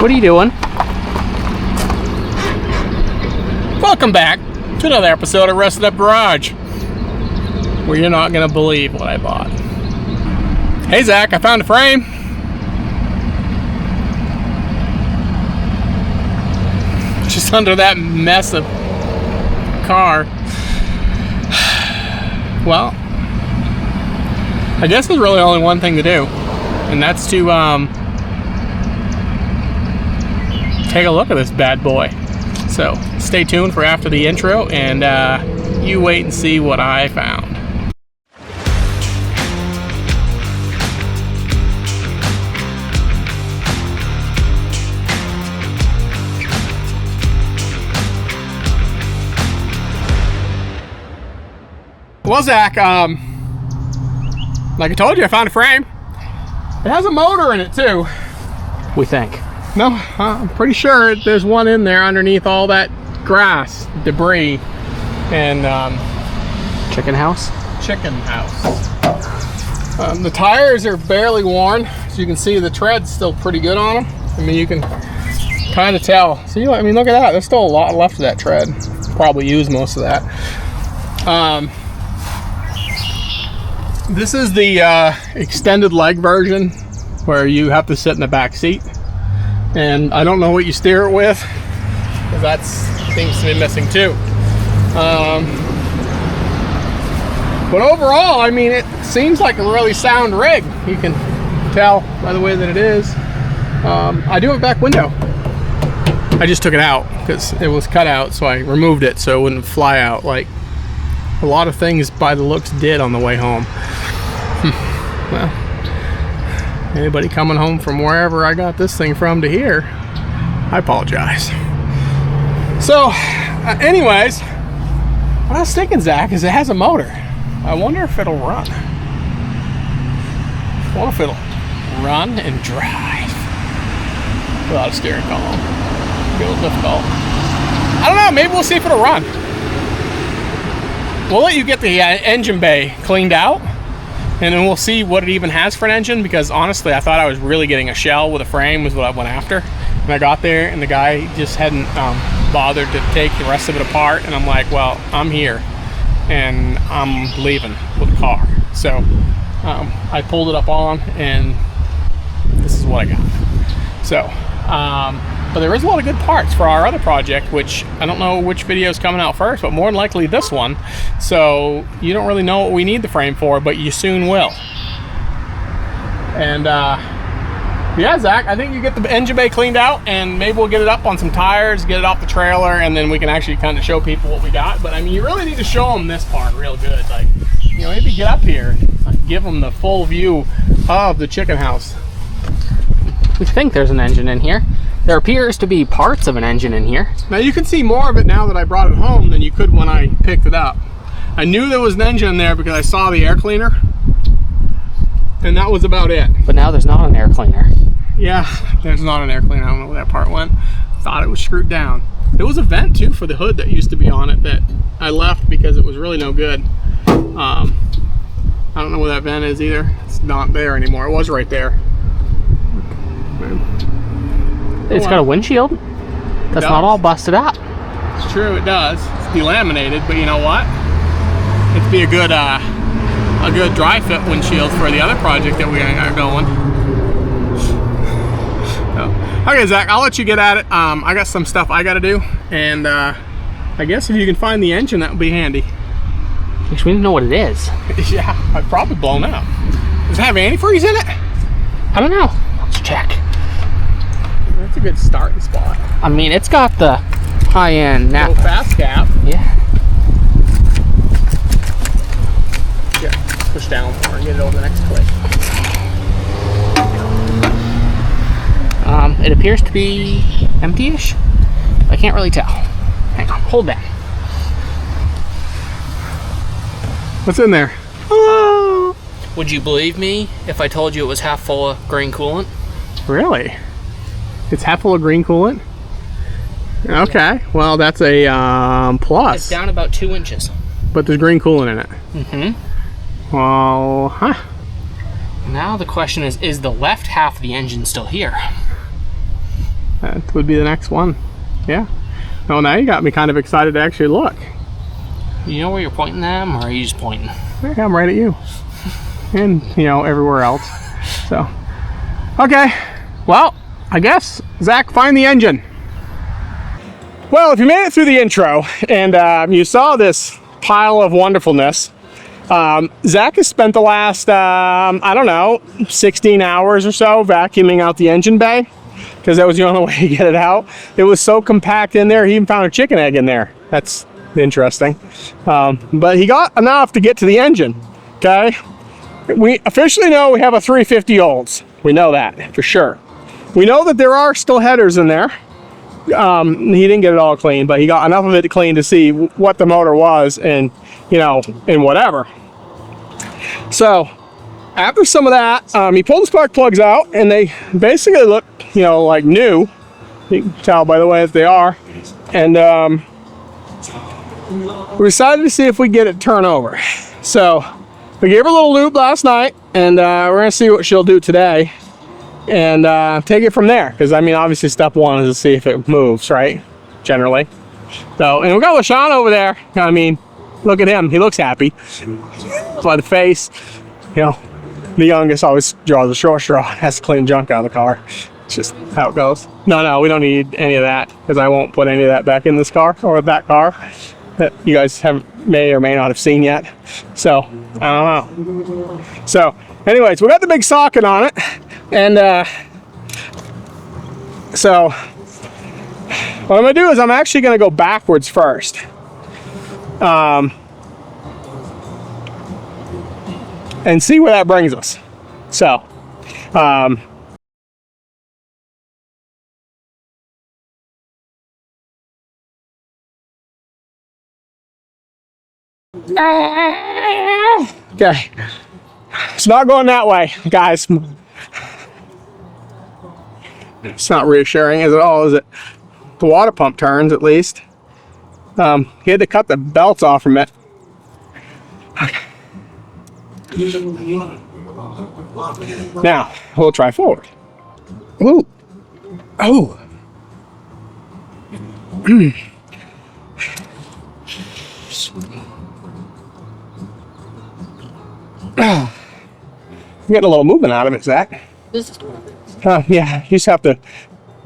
What are you doing? Welcome back to another episode of Rusted Up Garage, where you're not gonna believe what I bought. Hey Zach, I found a frame. Just under that mess of car. Well, I guess there's really only one thing to do, and that's to take a look at this bad boy. So stay tuned for after the intro, and you wait and see what I found. Well, Zach, like I told you, I found a frame. It has a motor in it too. We think. No, I'm pretty sure there's one in there underneath all that grass, debris, and Chicken house? chicken house. The tires are barely worn, so you can see the tread's still pretty good on them. I mean, you can kind of tell. See, I mean, look at that. There's still a lot left of that tread. Probably used most of that. This is the extended leg version, where you have to sit in the back seat. And I don't know what you steer it with, because that seems to be missing too. But overall, I mean, it seems like a really sound rig. You can tell by the way that it is. I do have a back window. I just took it out because it was cut out, so I removed it so it wouldn't fly out like a lot of things by the looks did on the way home. Well, anybody coming home from wherever I got this thing from to here, I apologize. So, anyways, what I was thinking, Zach, is it has a motor. I wonder if it'll run. I wonder if it'll run and drive without a steering column. Be a little difficult. I don't know, maybe we'll see if it'll run. We'll let you get the engine bay cleaned out, and then we'll see what it even has for an engine, because honestly I thought I was really getting a shell with a frame was what I went after. And I got there and the guy just hadn't bothered to take the rest of it apart, and I'm like, well, I'm here and I'm leaving with the car. So I pulled it up on, and this is what I got. So but there is a lot of good parts for our other project, which I don't know which video is coming out first, but more than likely this one. So you don't really know what we need the frame for, but you soon will. And yeah, Zach, I think you get the engine bay cleaned out, and maybe we'll get it up on some tires, get it off the trailer, and then we can actually kind of show people what we got. But I mean, you really need to show them this part real good. Like, you know, maybe get up here and give them the full view of the chicken house. We think there's an engine in here. There appears to be parts of an engine in here. Now you can see more of it now that I brought it home than you could when I picked it up. I knew there was an engine in there because I saw the air cleaner, and that was about it. But now there's not an air cleaner. Yeah, there's not an air cleaner. I don't know where that part went. Thought it was screwed down. There was a vent too for the hood that used to be on it that I left because it was really no good. I don't know where that vent is either. It's not there anymore. It was right there. It's got a windshield. That's not all busted out. It's true, it does. It's delaminated, but you know what? It'd be a good dry fit windshield for the other project that we got going. So, okay, Zach, I'll let you get at it. I got some stuff I got to do, and I guess if you can find the engine, that would be handy. Because we didn't know what it is. Yeah, I've probably blown up. Does it have antifreeze in it? I don't know. Let's check. That's a good starting spot. I mean, it's got the high-end Little fast cap. Yeah. Yeah, push down for and get it over the next click. It appears to be empty-ish. I can't really tell. Hang on, hold that. What's in there? Oh. Would you believe me if I told you it was half full of green coolant? Really? It's half full of green coolant? Okay, well that's a plus. It's down about 2 inches. But there's green coolant in it. Mm-hmm. Well, huh. Now the question is the left half of the engine still here? That would be the next one. Yeah. Well, now you got me kind of excited to actually look. You know where you're pointing them, or are you just pointing? Yeah, I'm right at you. And, you know, everywhere else. So, okay. Well, I guess, Zach, find the engine. Well, if you made it through the intro and you saw this pile of wonderfulness, Zach has spent the last, I don't know, 16 hours or so vacuuming out the engine bay, because that was the only way to get it out. It was so compact in there, he even found a chicken egg in there. That's interesting. But he got enough to get to the engine, okay? We officially know we have a 350 Olds. We know that for sure. We know that there are still headers in there. He didn't get it all clean, but he got enough of it clean to see what the motor was and, you know, and whatever. So after some of that, he pulled the spark plugs out, and they basically look, you know, like new. You can tell by the way that they are. And we decided to see if we get it turned over. So we gave her a little lube last night, and we're gonna see what she'll do today, and take it from there. Because I mean, obviously, step one is to see if it moves, right? Generally. So, and we got LaShawn over there. I mean, look at him. He looks happy. By the face, you know, the youngest always draws the short straw. Has to clean junk out of the car. It's just how it goes. No, we don't need any of that, because I won't put any of that back in this car or that car that you guys may or may not have seen yet. So I don't know. So anyways, we got the big socket on it, and so what I'm gonna do is I'm actually gonna go backwards first. And see where that brings us. So okay, it's not going that way, guys. It's not reassuring at all, is it? The water pump turns, at least. He had to cut the belts off from it. Okay. Now we'll try forward. Ooh. Oh. I'm getting a little movement out of it, Zach. This is yeah, you just have to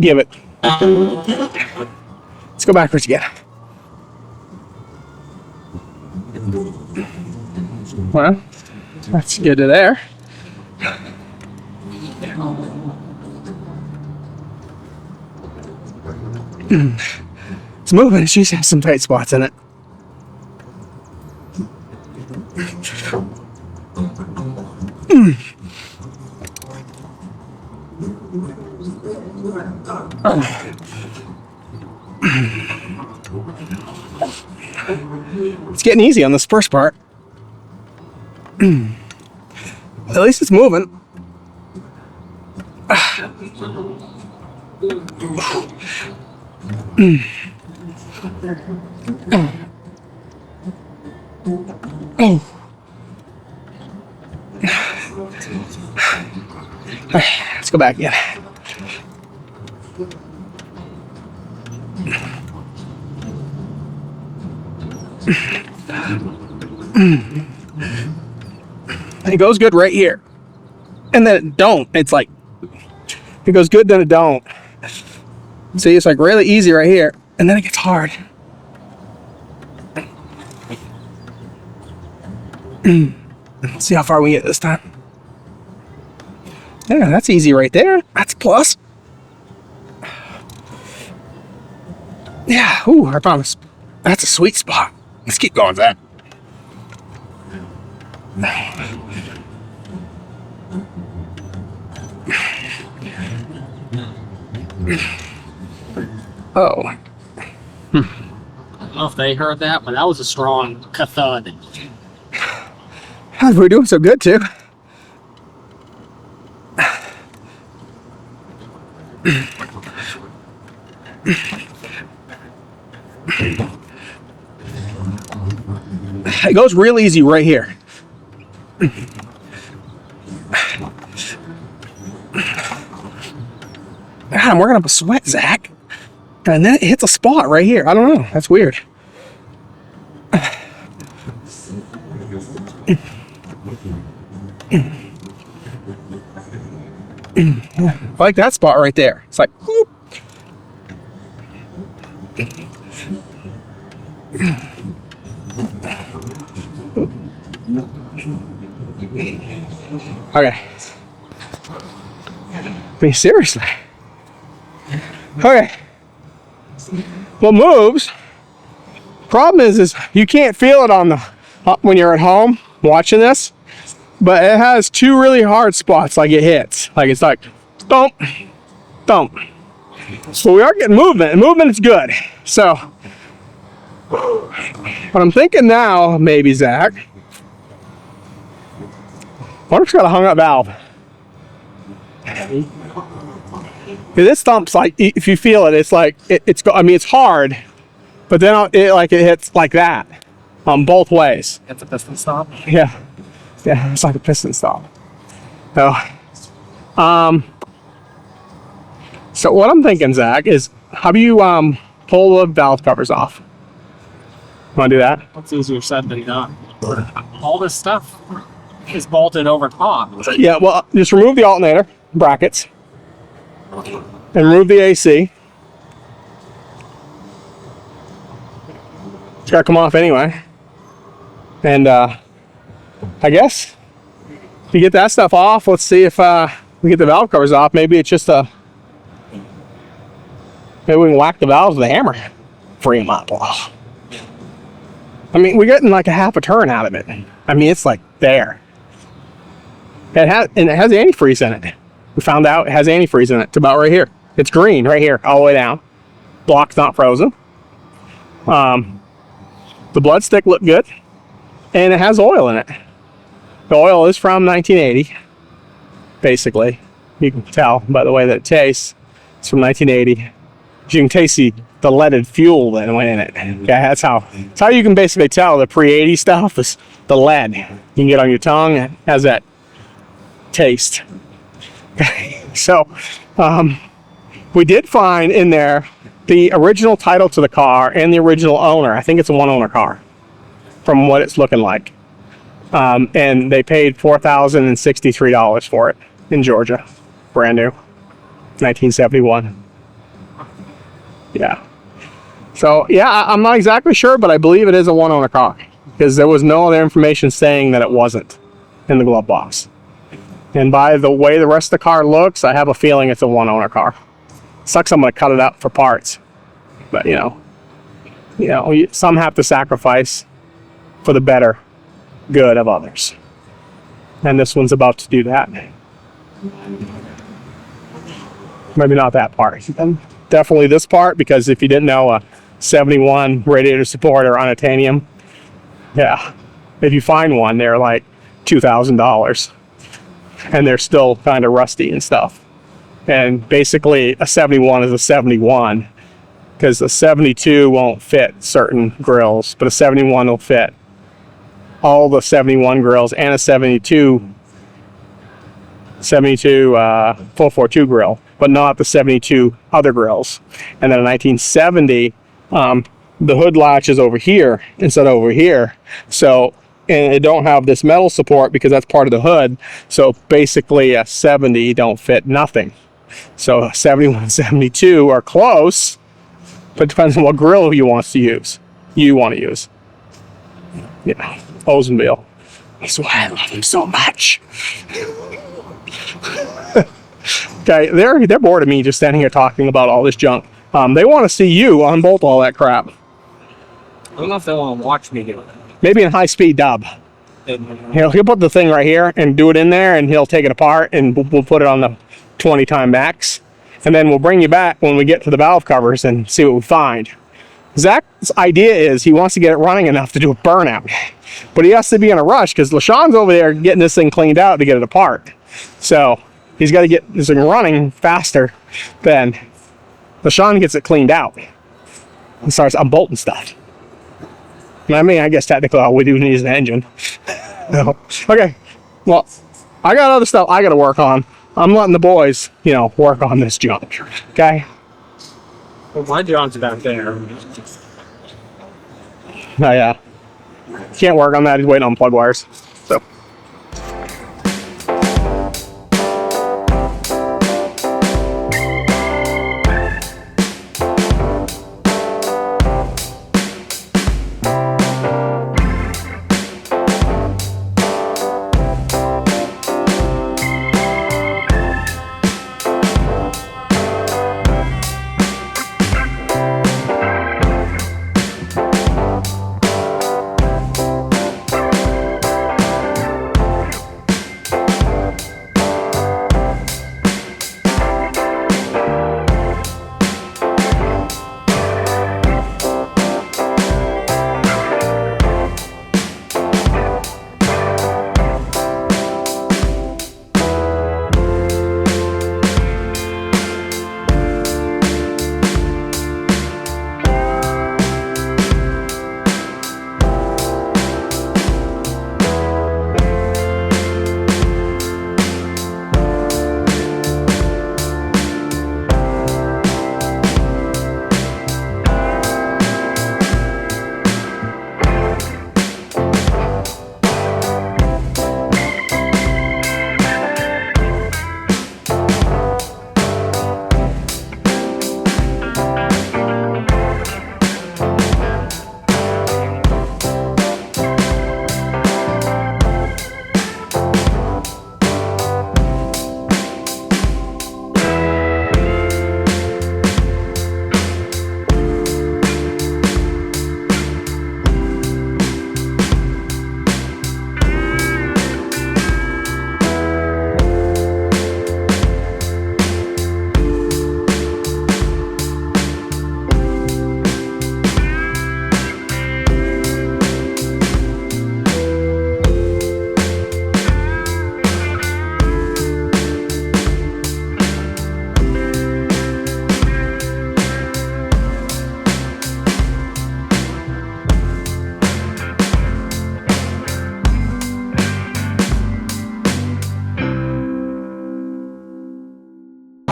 give it. Let's go backwards again. Well, let's get to there. It's moving. It just has some tight spots in it. It's getting easy on this first part. At least it's moving. Let's go back again. It goes good right here, and then it don't. It's like it goes good, then it don't. See, it's like really easy right here, and then it gets hard. Let's see how far we get this time. Yeah, that's easy right there. That's a plus. Yeah, ooh, I promise. That's a sweet spot. Let's keep going, Zach. Oh. I don't know if they heard that, but that was a strong thud. We're doing so good, too. It goes real easy right here. God, I'm working up a sweat, Zach. And then it hits a spot right here. I don't know. That's weird. I like that spot right there. It's like, whoop. Okay. I mean, seriously. Okay. What moves? Problem is you can't feel it on the when you're at home watching this, but it has two really hard spots. Like it hits, like it's like thump, thump. So we are getting movement, and movement is good. So what I'm thinking now, maybe Zach, what if it's got a hung up valve? This thump's like, if you feel it, it's like I mean, it's hard, but then it hits like that on both ways. It's a piston stop. Yeah, it's like a piston stop. So, so what I'm thinking, Zach, is how do you pull the valve covers off? Want to do that? It's easier said than done. All this stuff is bolted over top. Yeah. Well, just remove the alternator brackets and remove the AC. It's got to come off anyway. And I guess if you get that stuff off, let's see if we get the valve covers off. Maybe it's just maybe we can whack the valves with a hammer, free them up. I mean, we're getting like a half a turn out of it. I mean, it's like there. It has antifreeze in it. We found out it has antifreeze in it. It's about right here. It's green right here, all the way down. Block's not frozen. The blood stick looked good, and it has oil in it. The oil is from 1980, basically. You can tell by the way that it tastes. It's from 1980. You can taste the leaded fuel that went in it. Yeah, that's how you can basically tell the pre-80 stuff is the lead. You can get on your tongue. It has that taste. So, we did find in there the original title to the car and the original owner. I think it's a one-owner car, from what it's looking like. And they paid $4,063 for it in Georgia, brand new, 1971. Yeah. So yeah, I'm not exactly sure, but I believe it is a one-owner car because there was no other information saying that it wasn't in the glove box. And by the way the rest of the car looks, I have a feeling it's a one-owner car. Sucks I'm going to cut it up for parts, but you know, some have to sacrifice for the better good of others, and this one's about to do that. Maybe not that part. Definitely this part, because if you didn't know, a 71 radiator supporter on a titanium, yeah, if you find one, they're like $2,000, and they're still kind of rusty and stuff. And basically, a 71 is a 71, because a 72 won't fit certain grills, but a 71 will fit all the 71 grills and a 72 442 grill, but not the 72 other grills. And then a 1970, the hood latch is over here instead of over here. So, and it don't have this metal support because that's part of the hood. So basically a 70 don't fit nothing. So a 71, 72 are close, but it depends on what grill you want to use. Yeah, Ozenville. That's why I love him so much. Okay, they're bored of me just standing here talking about all this junk. They want to see you unbolt all that crap. I don't know if they want to watch me do it. Maybe in high-speed dub. He'll put the thing right here and do it in there, and he'll take it apart, and we'll put it on the 20-time max. And then we'll bring you back when we get to the valve covers and see what we find. Zach's idea is he wants to get it running enough to do a burnout. But he has to be in a rush because LaShawn's over there getting this thing cleaned out to get it apart. So he's got to get this thing running faster than LaShawn gets it cleaned out and starts unbolting stuff. I mean, I guess technically all we do need is an engine. No. Okay, well, I got other stuff I got to work on. I'm letting the boys, you know, work on this junk. Okay? Well, my junk's back there. Oh, yeah. Can't work on that. He's waiting on plug wires. So.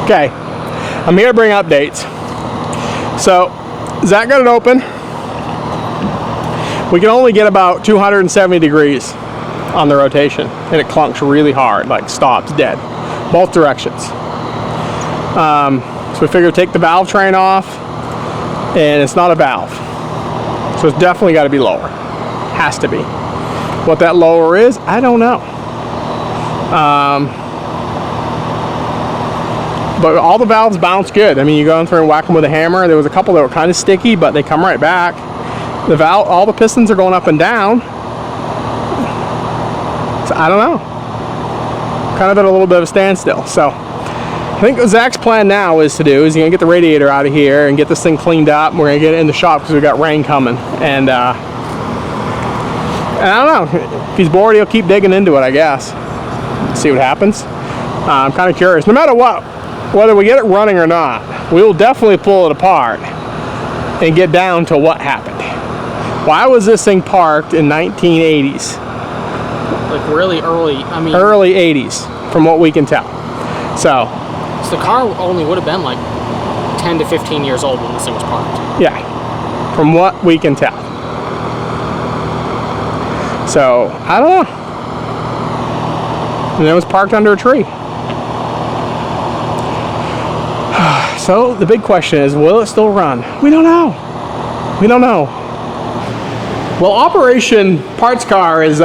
Okay, I'm here to bring updates. So, Zach got it open. We can only get about 270 degrees on the rotation, and it clunks really hard, like stops dead, both directions. So we figured take the valve train off, and it's not a valve. So it's definitely got to be lower. Has to be. What that lower is, I don't know. But all the valves bounce good. I mean, you go in through and whack them with a hammer. There was a couple that were kind of sticky, but they come right back. The valve, all the pistons are going up and down. So I don't know. Kind of at a little bit of a standstill. So I think what Zach's plan now is to do is he's gonna get the radiator out of here and get this thing cleaned up. We're gonna get it in the shop because we got rain coming. And I don't know. If he's bored, he'll keep digging into it, I guess. See what happens. I'm kind of curious. No matter what, whether we get it running or not, we will definitely pull it apart and get down to what happened. Why was this thing parked in 1980s? Like really early, I mean... Early 80s, from what we can tell. So the car only would have been like 10 to 15 years old when this thing was parked. Yeah, from what we can tell. So, I don't know. And it was parked under a tree. So the big question is, will it still run? We don't know. We don't know. Well, Operation Parts Car is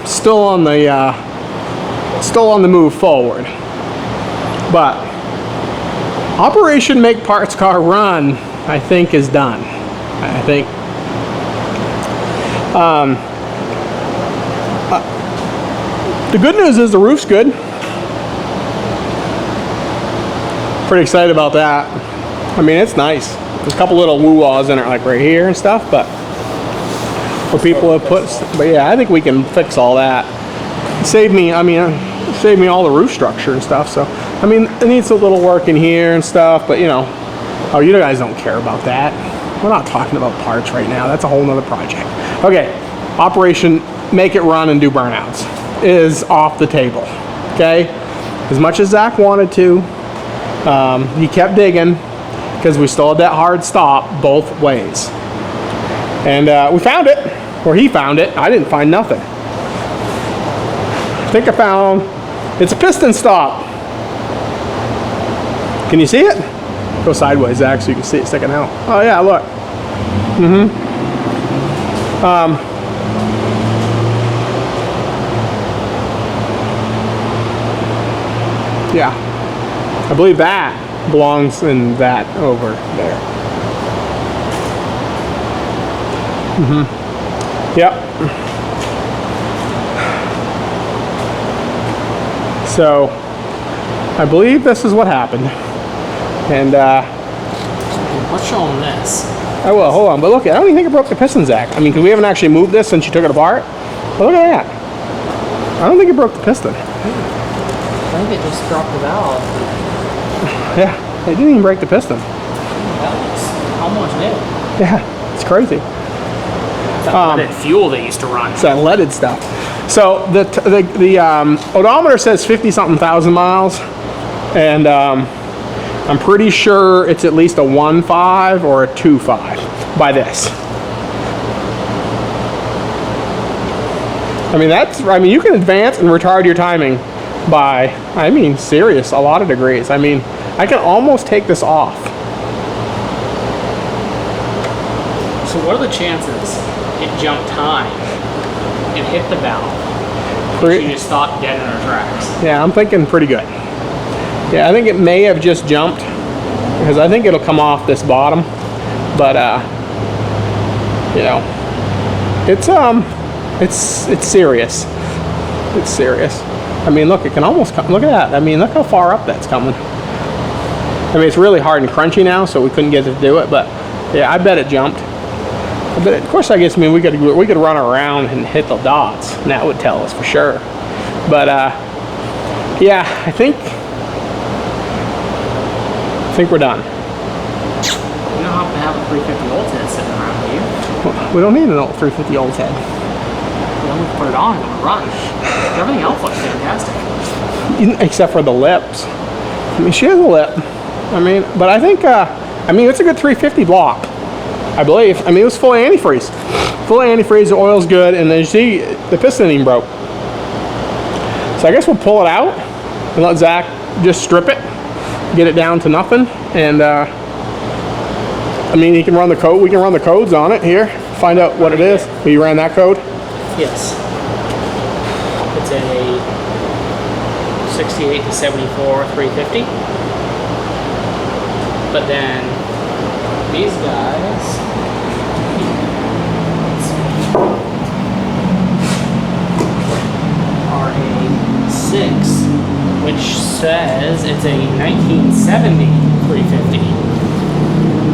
still on the move forward, but Operation Make Parts Car Run, I think, is done. I think. The good news is the roof's good. Pretty excited about that. I mean, it's nice. There's a couple little woo-ahs in it, like right here and stuff, but where people have put. But yeah, I think we can fix all that. Save me all the roof structure and stuff. So I mean, it needs a little work in here and stuff, but you know, oh, you guys don't care about that. We're not talking about parts right now. That's a whole nother project. Okay, Operation Make It Run and Do Burnouts is off the table. Okay, as much as Zach wanted to, he kept digging because we still had that hard stop both ways. And we found it, or he found it. I didn't find nothing. I think I found, it's a piston stop. Can you see it? Go sideways, Zach, so you can see it sticking out. Oh yeah, look. Yeah, I believe that belongs in that over there. Yep. So, I believe this is what happened. And, What's showing this? I will, hold on, but look, I don't even think it broke the piston, Zach. I mean, because we haven't actually moved this since you took it apart. But look at that. I don't think it broke the piston. I think it just dropped the valve. Yeah, it didn't even break the piston. That looks almost new. Yeah, it's crazy. That leaded fuel they used to run. It's that leaded stuff. So the odometer says 50-something thousand miles, and I'm pretty sure it's at least a 1.5 or a 2.5 by this. I mean, you can advance and retard your timing by, I mean, serious, a lot of degrees. I mean, I can almost take this off. So what are the chances it jumped time, it hit the valve, and she just stopped dead in her tracks? Yeah, I'm thinking pretty good. Yeah, I think it may have just jumped, because I think it'll come off this bottom, but you know, it's serious. It's serious. I mean, look, it can almost come, look at that. I mean, look how far up that's coming. I mean, it's really hard and crunchy now, so we couldn't get it to do it, but yeah, I bet it jumped. But of course, I guess, I mean, we could run around and hit the dots, and that would tell us for sure. But yeah, I think we're done. You don't have to have a 350 volt head sitting around, do you? We don't need an old 350 old head. Then we can put it on and it'll run. Everything else looks fantastic. Except for the lips. I mean, she has a lip. I mean, but I think, I mean, it's a good 350 block, I believe. I mean, it was full of antifreeze. Full of antifreeze, the oil's good, and then you see, the piston even broke. So I guess we'll pull it out and let Zach just strip it, get it down to nothing, and I mean, he can run the code. We can run the codes on it here, find out what it is. You ran that code? Yes. It's a 68 to 74 350. But then these guys are a 6, which says it's a 1970 350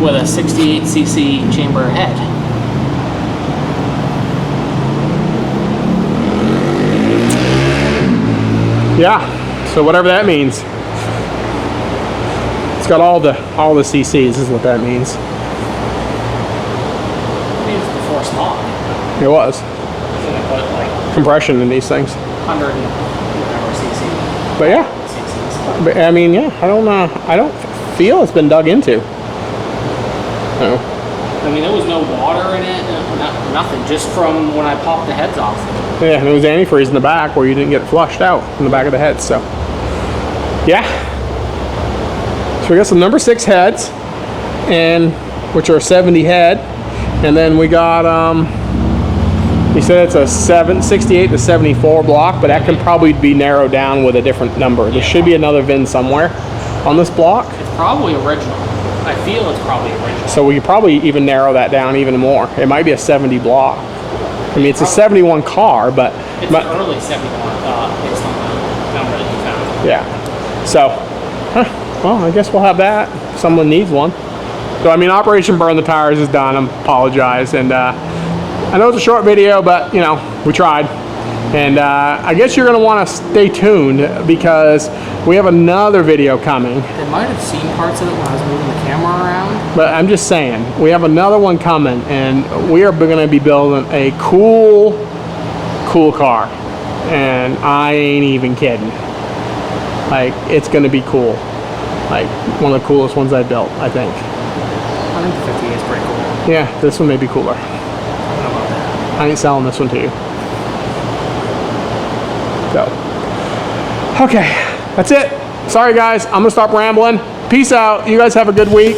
with a 68cc chamber head. Yeah, so whatever that means. It's got all the CCs is what that means. I mean, it's before smog. It was. Isn't it, but like Compression in these things. 100 and whatever cc. But yeah. CCs. But I mean, yeah, I don't feel it's been dug into. No. I mean, there was no water in it, nothing, just from when I popped the heads off. Yeah, and there was antifreeze in the back where you didn't get it flushed out in the back of the head, so. Yeah. So we got some number 6 heads, and which are 70 head, and then we got, he said it's a 68 to 74 block, but that can probably be narrowed down with a different number. There should be another VIN somewhere on this block. It's probably original. I feel it's probably original. So we could probably even narrow that down even more. It might be a 70 block. I mean, it's a 71 car, but it's an early 71 based on the number that you found. Yeah. So, well, I guess we'll have that. If someone needs one. So, I mean, Operation Burn the Tires is done. I apologize. And I know it's a short video, but, you know, we tried. And I guess you're going to want to stay tuned because we have another video coming. They might have seen parts of it when I was moving the camera around. But I'm just saying, we have another one coming, and we are going to be building a cool car. And I ain't even kidding. Like, it's gonna be cool. Like, one of the coolest ones I built, I think. I think the 58 is pretty cool. Yeah, this one may be cooler. I don't know about that. I ain't selling this one to you. So, okay, that's it. Sorry guys, I'm gonna stop rambling. Peace out. You guys have a good week.